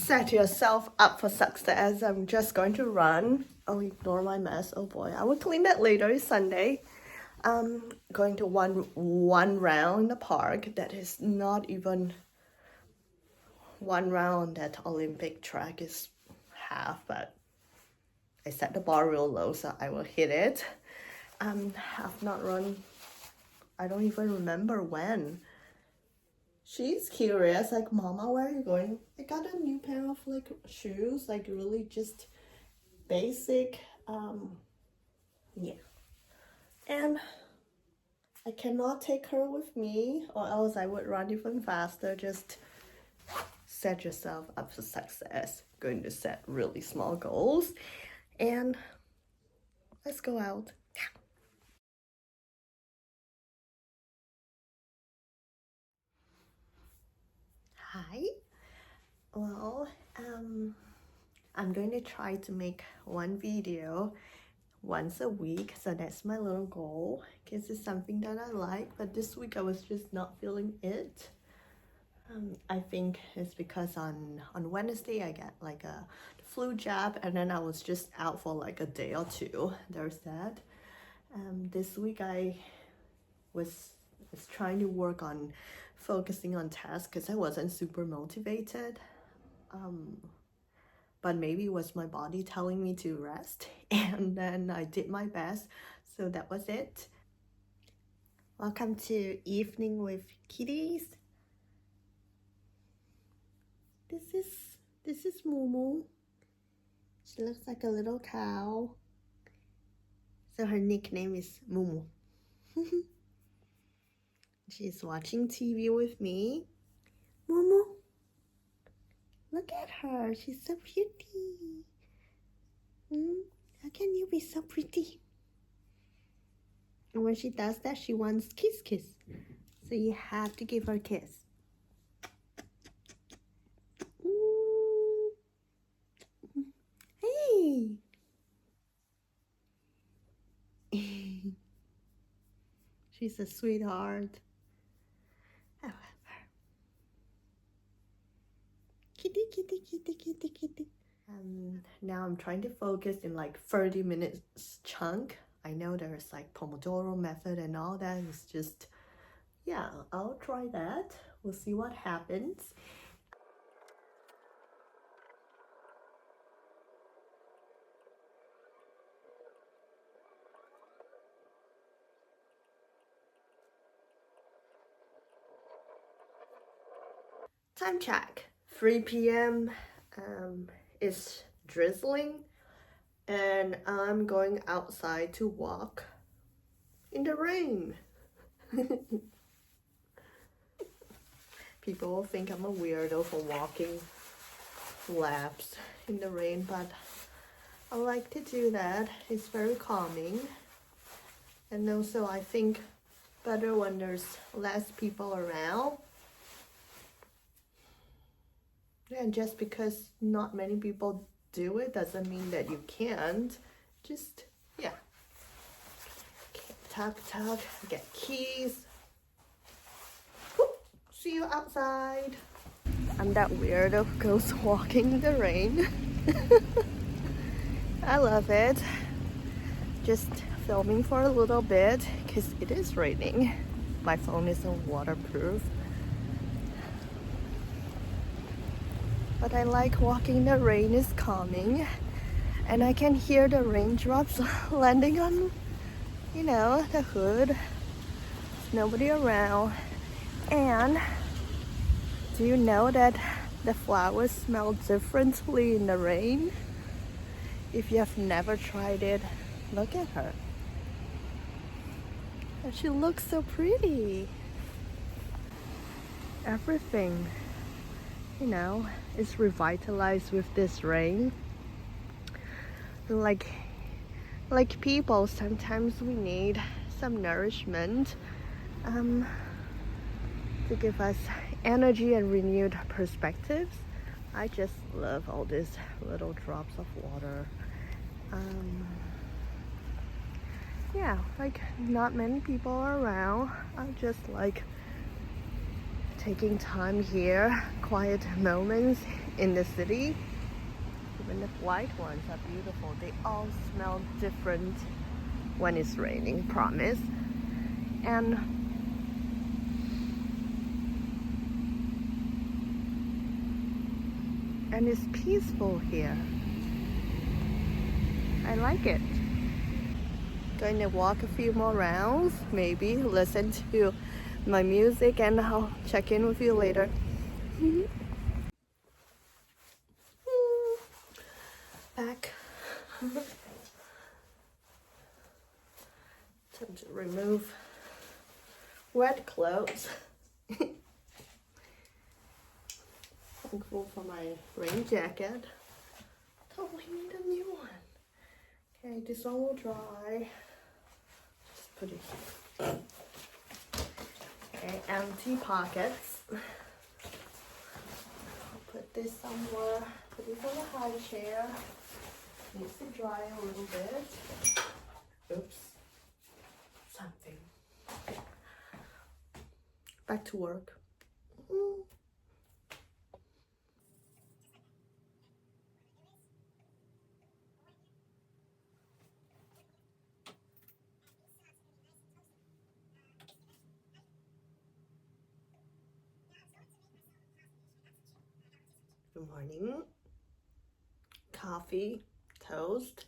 Set yourself up for success. I'm just going to run. Oh, ignore my mess. Oh boy, I will clean that later. It's Sunday. Going to one round in the park. That is not even one round. That Olympic track is half, but I set the bar real low, so I will hit it. Have not run. I don't even remember when. She's curious, like, Mama, where are you going? I got a new pair of like shoes, like really just basic. Yeah. And I cannot take her with me, or else I would run even faster. Just set yourself up for success. Going to set really small goals. And let's go out. Hi. Well, I'm going to try to make one video once a week, so that's my little goal, because it's something that I like, but this week I was just not feeling it. I think it's because on Wednesday I got like a flu jab, and then I was just out for like a day or two. There's that. This week I was trying to work on focusing on tasks because I wasn't super motivated. But maybe it was my body telling me to rest, and then I did my best, so that was it. Welcome to Evening with Kitties. This is Mumu. She looks like a little cow, so her nickname is Mumu. She's watching TV with me. Mumu, look at her, she's so pretty. How can you be so pretty? And when she does that, she wants kiss. So you have to give her a kiss. Ooh. Hey. She's a sweetheart. I love her. Kitty. Now I'm trying to focus in like 30 minutes chunk. I know there's like Pomodoro method and all that. It's just, yeah, I'll try that. We'll see what happens. Time check. 3 p.m. It's drizzling, and I'm going outside to walk in the rain. People will think I'm a weirdo for walking laps in the rain, but I like to do that. It's very calming, and also I think better when there's less people around. And just because not many people do it doesn't mean that you can't. Just, yeah. Okay, tuck, get keys. Whoop, see you outside. I'm that weirdo who goes walking in the rain. I love it. Just filming for a little bit because it is raining. My phone isn't waterproof. But I like walking in the rain, it's calming. And I can hear the raindrops landing on, the hood. There's nobody around. And do you know that the flowers smell differently in the rain? If you have never tried it, look at her. And she looks so pretty. Everything, is revitalized with this rain. Like people, sometimes we need some nourishment to give us energy and renewed perspectives. I just love all these little drops of water. Yeah, like not many people are around. I just like taking time here, quiet moments in the city. Even the white ones are beautiful. They all smell different when it's raining, promise. And it's peaceful here. I like it. Going to walk a few more rounds, maybe listen to my music, and I'll check in with you later. Back. Time to remove wet clothes. Thankful for my rain jacket. Totally need a new one. Okay, this one will dry. Just put it here. Okay, empty pockets. I'll put this somewhere. Put this on the high chair. Needs to dry a little bit. Oops. Something. Back to work. Good morning. Coffee, toast.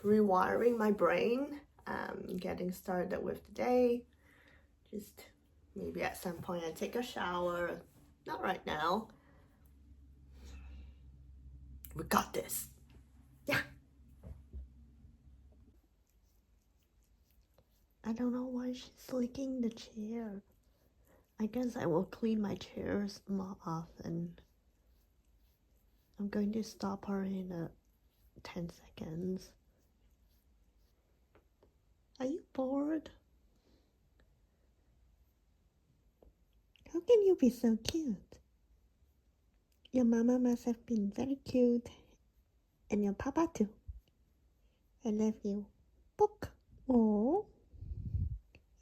Rewiring my brain, getting started with the day. Just maybe at some point I take a shower. Not right now. We got this. Yeah. I don't know why she's licking the chair. I guess I will clean my chairs more often. I'm going to stop her in 10 seconds. Are you bored? How can you be so cute? Your mama must have been very cute. And your papa too. I love you. Book. Oh.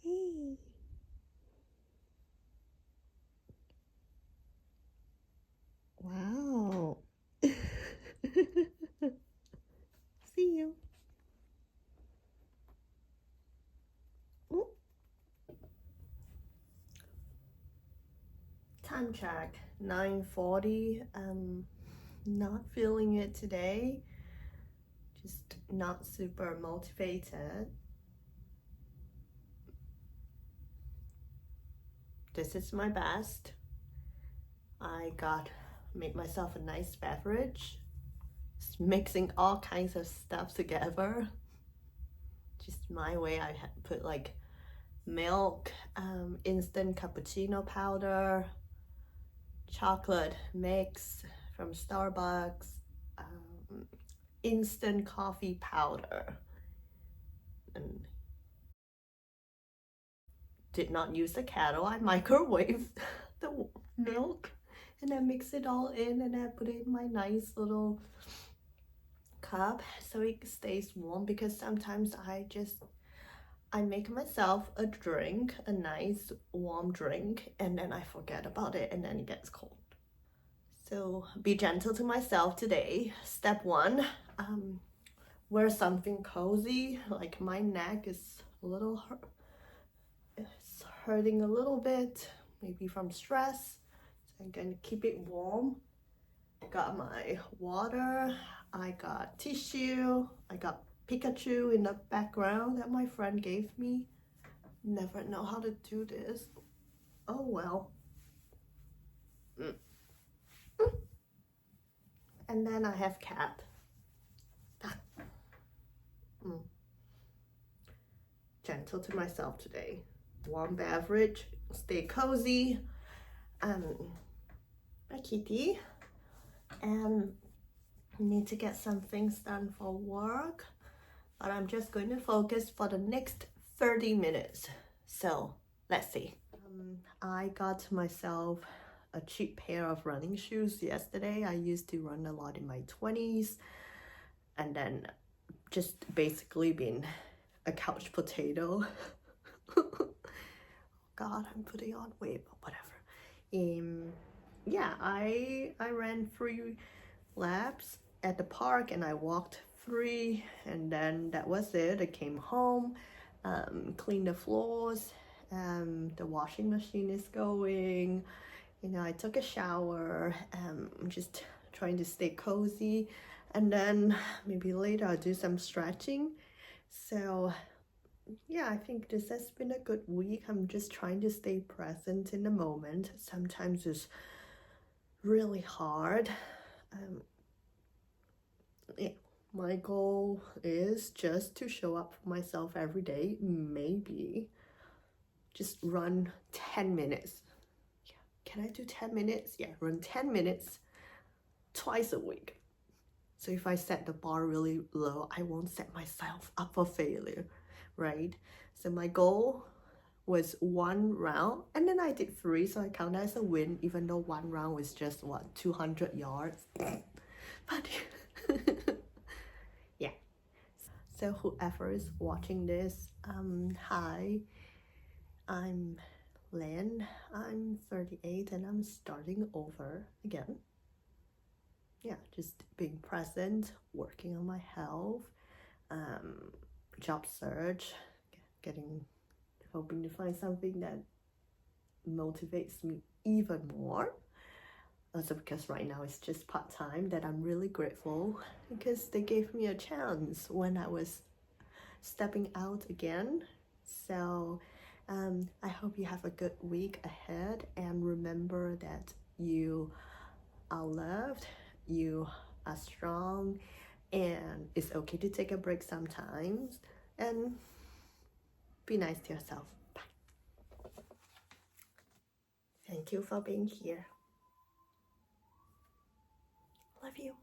Hey. Wow. See you. Ooh. Time check, 9:40. Not feeling it today. Just not super motivated. This is my best. I made myself a nice beverage. Just mixing all kinds of stuff together. Just my way. I put like milk, instant cappuccino powder, chocolate mix from Starbucks, instant coffee powder, and did not use the kettle. I microwaved the milk and then mix it all in, and I put it in my nice little cup so it stays warm, because sometimes I make myself a drink, a nice warm drink, and then I forget about it and then it gets cold. So be gentle to myself today. Step 1, wear something cozy. Like my neck is it's hurting a little bit, maybe from stress. So I'm gonna keep it warm. Got my water, I got tissue, I got Pikachu in the background that my friend gave me. Never know how to do this. Oh well. And then I have cat. Gentle to myself today. Warm beverage, stay cozy. A kitty. And need to get some things done for work, but I'm just going to focus for the next 30 minutes. So let's see. I got myself a cheap pair of running shoes yesterday. I used to run a lot in my 20s, and then just basically been a couch potato. God, I'm putting on weight, but whatever. Yeah, I ran 3 laps at the park, and I walked 3, and then that was it. I came home, cleaned the floors, the washing machine is going. You know, I took a shower, just trying to stay cozy, and then maybe later I'll do some stretching. So yeah, I think this has been a good week. I'm just trying to stay present in the moment. Sometimes it's really hard. Yeah, my goal is just to show up for myself every day. Maybe just run 10 minutes. Yeah, can I do 10 minutes? Yeah, run 10 minutes twice a week. So if I set the bar really low, I won't set myself up for failure, right? So my goal was 1 round, and then I did 3, so I count that as a win, even though 1 round was just, what, 200 yards? But yeah. So whoever is watching this, hi, I'm Lynn, I'm 38, and I'm starting over again. Yeah, just being present, working on my health, job search, hoping to find something that motivates me even more. Also because right now it's just part-time, that I'm really grateful because they gave me a chance when I was stepping out again. So I hope you have a good week ahead, and remember that you are loved, you are strong, and it's okay to take a break sometimes, and be nice to yourself. Bye. Thank you for being here. Love you.